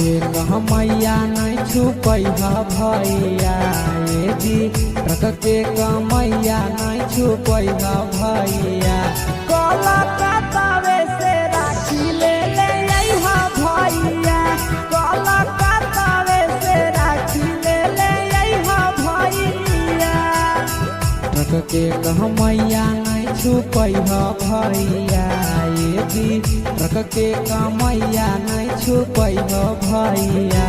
के मैया नहीं छुपैहा भैया ये जी रख के मैया नहीं छुपैहा भैया कलकत्तावे से राखी ले अइहा भैया कलकत्तावे से राखी ले अइहा भैया रख के मैया नहीं छुपैहा भैया ये जी रख के मैया नहीं छुपैहा भैया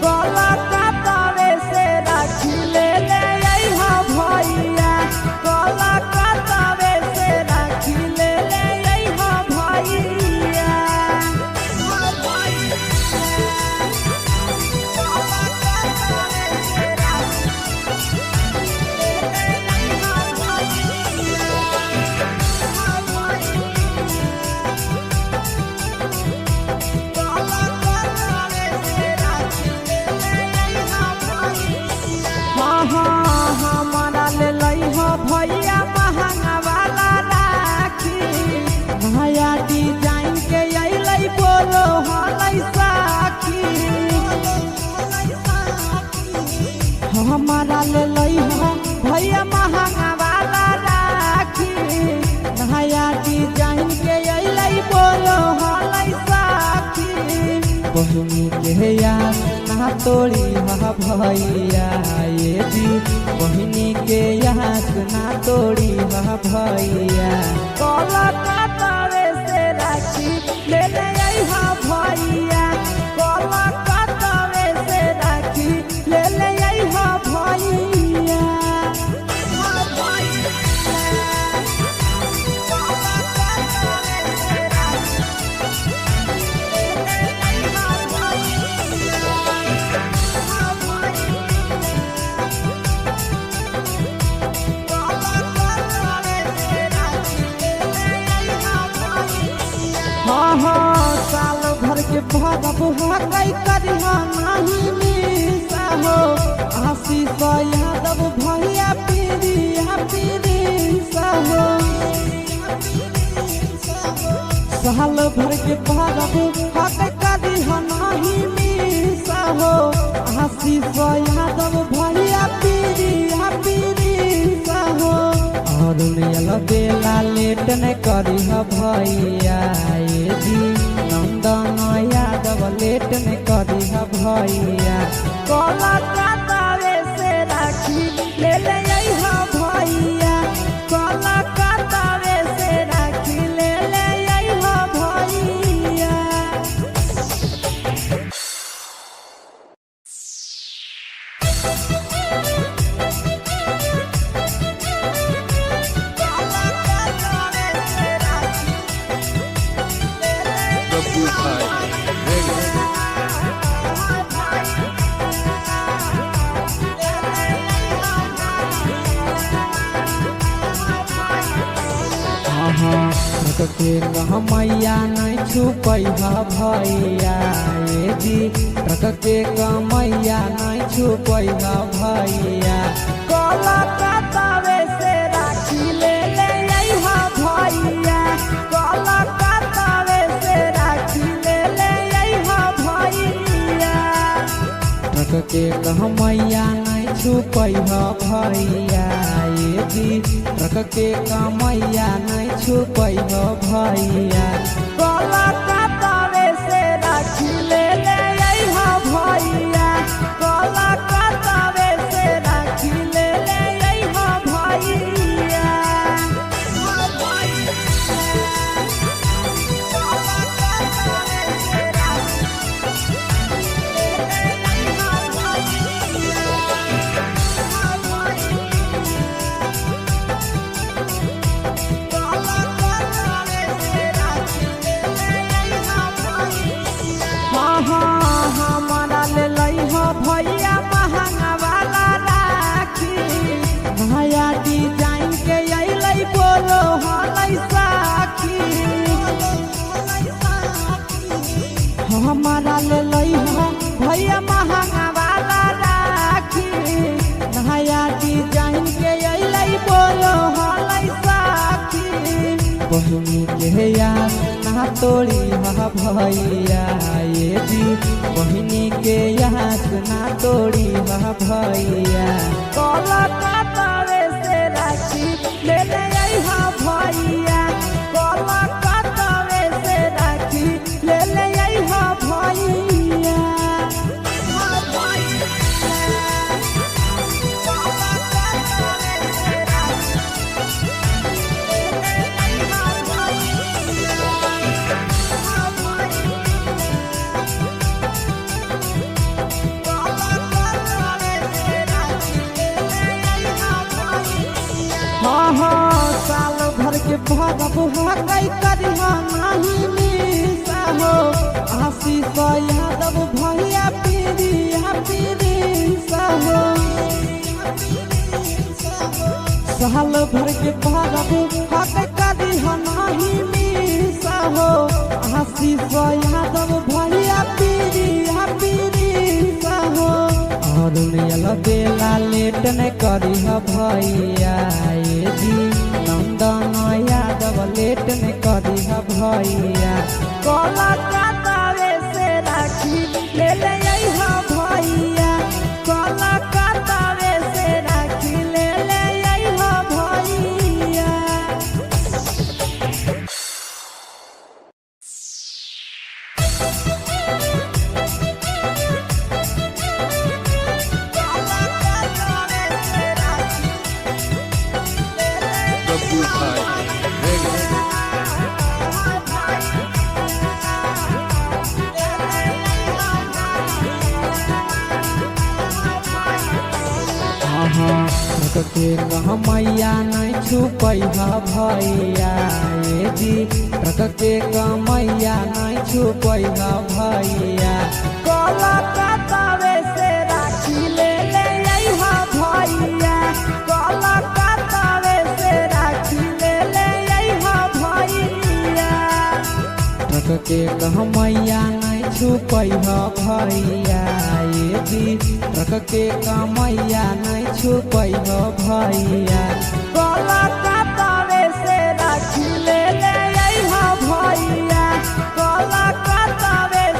कलकत्तावे से राखी ले अइहा भैया कलकत्तावे से राखी ले अइहा भैया भैया महंगा वाला राखी नया डिजाइन के अइलै बोलो हलै साखी हमारा ले भैया महंगा वाला राखी नया डिजाइन के अइलै बोलो हलै साखी बहिनी के याद ना तोड़ी भैया ये जी बहिनी के याद ना तोड़ी भैया कलकत्तावे से राखी ले अइहा भैया कलकत्तावे से राखी ले अइहा भैया साल भर के भरब हकै करिहा नहीं मिसा हो आशीष यादव भैया पीरिया हो साल भर के भरब हकै करिहा नहीं मिसा हो आशीष यादव भैया पीरिया हो और बेला लेट न करिहा भैया ये जी नंदन यादव लेट न करिहा भैया कलकत्तावे से राखी ले अइहा भैया कलकत्तावे से राखी ले अइहा भैया के मैया नहीं छुपैहा भैया ये जी रख के मैया नहीं छुपैहा भैया कलकत्तावे से राखी ले अइहा भैया कलकत्तावे से राखी ले अइहा भैया रख के मैया नहीं छुपैहा भैया ये जी रख के मैया नहीं छुपैहा भैया कलकत्तावे से राखी ले अइहा भैया कलकत्तावे से राखी ले अइहा भैया हमारा ले के यास ना तोड़ी हा भैया ये जी बहिनी के यास ना तोड़ी हा भैया कोलकाता से राखी ले ले आई हा भैया कोलकाता से राखी ले ले आई हा भैया साल भर के भरब हकई करिहा नहीं मिसा हो आशीष यादव भैया पीरिया पीरिसा हो साल भर के भरब हकई करिहा नहीं मिसा हो आशीष यादव भैया पीरिया पीरिसा हो और बेला लेट न करिह भैया ये जी नंदन यादव लेट न करिह भैया कोलकाता से राखी ले ले आई हा भैया कोलकाता से राखी ले ले आई हा भैया के मैया नहीं छुपैहा भैया ये जी ट्रक के मैया नहीं छुपैहा भैया कोलकाता से राखी ले ले आई हा भैया कोलकाता से राखी ले ले आई हा भैया ट्रक के मैया नहीं छुपैहा भैया ये जी ट्रक के मैया नहीं छुपैहा भैया कोलकाता से राखी ले ले आई हा भैया कोलकाता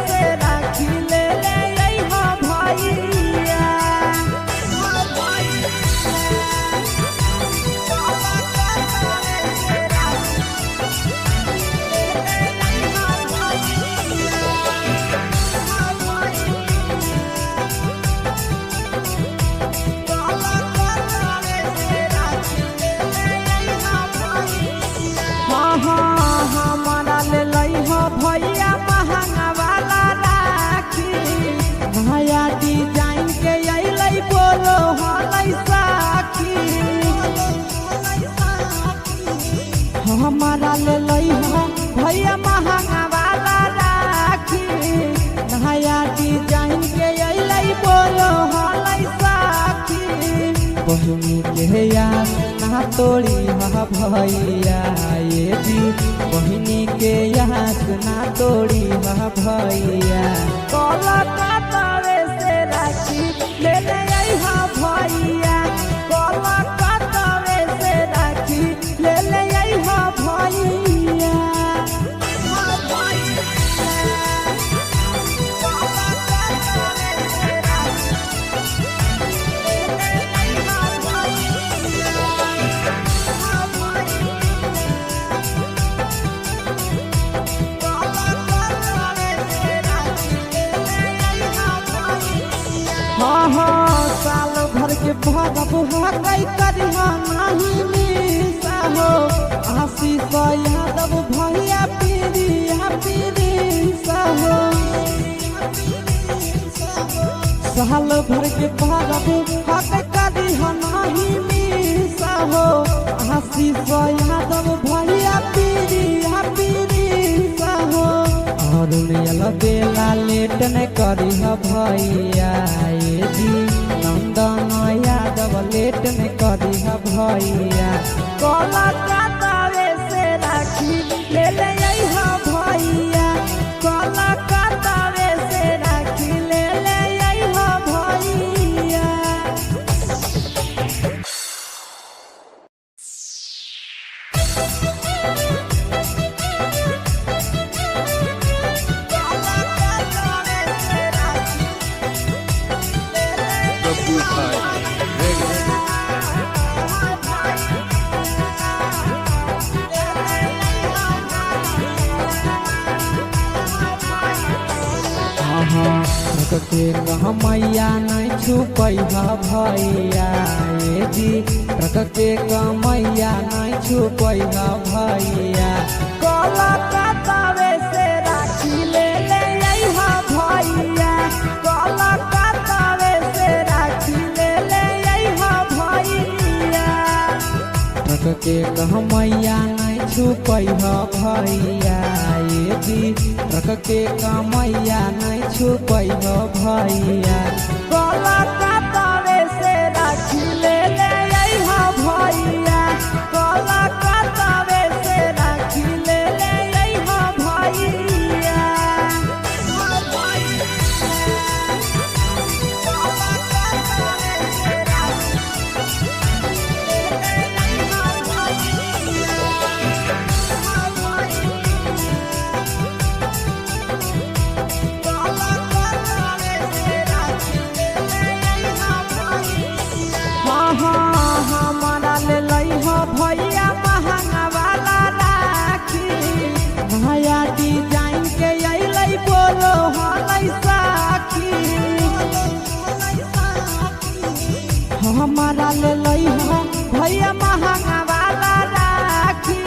से राखी ले ले आई हा भैया हमारा ले लई हो भैया महंगा वाला राखी नया डिजाइन के अइलै बोलो हलै साखी हमारा ले लई हो भैया महंगा वाला राखी नया डिजाइन के अइलै बोलो हलै साखी बहिनी के यास ना तोड़ी हा भैया ये जी बहिनी के यास ना तोड़ी हा भैया कोलकाता से राखी ले ले आई हा भैया कोलकाता से राखी ले ले आई हा भैया साल भर के भरब हकई करिहा नहीं मिसा हो आशीष यादव भैया पीरिया पीरिसा हो साल भर के भरब हकई करिहा नहीं मिसा हो आशीष यादव भैया पीरिया पीरिसा हो और बेला लेट न करिह भैया ये जी नंदन यादव लेट न करिह भैया कोलकाता से राखी ले ले आई हा भैया कोलकाता से राखी ले ले आई हा भैया Music by Reggae. के मैया नहीं छुपई भैया ये जी ट्रक के मैया नहीं छुपई भैया कलकत्तावे से राखी ले अइहा भैया कलकत्तावे से राखी ले अइहा भैया ट्रक के मैया नहीं छुपई भैया ये जी ट्रक के मैया नहीं छुपई भैया कलकत्तावे से राखी ले अइहा भैया कलकत्तावे से राखी ले अइहा भैया हमारा ले लइहा भैया महंगा वाला राखी नया डिजाइन के अइलै बोलो हलै साखी हमारा ले लइहा भैया महंगा वाला राखी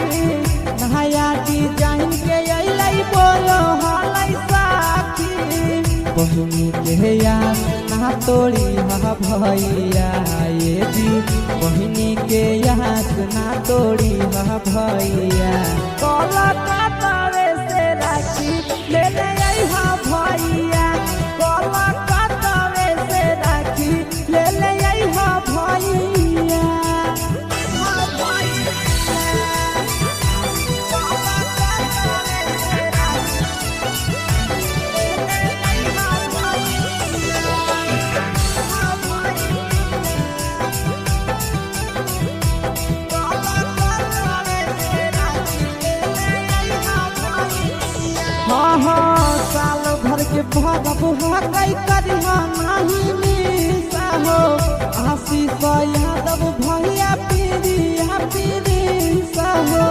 नया डिजाइन के अइलै बोलो हलै साखी बहिनी के याद ना तोड़ी भैया ये जी बहिनी के याद ना तोड़ी भैया कलकत्तावे से राखी ले अइहा भैया कलकत्तावे से राखी ले अइहा भैया साल भर के भगब हकई करिहा नहीं मिसा हो आशीष यादव भैया पीरिया हो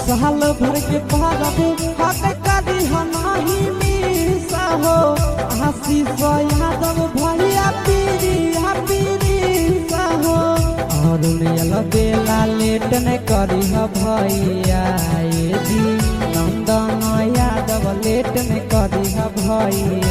साल भर के भगब हकई करिहा नहीं मिसा हो आशीष यादव भैया पीरिया हो और बेला लेट न करी भैया ये जी नंदन यादव लेट न करी भैया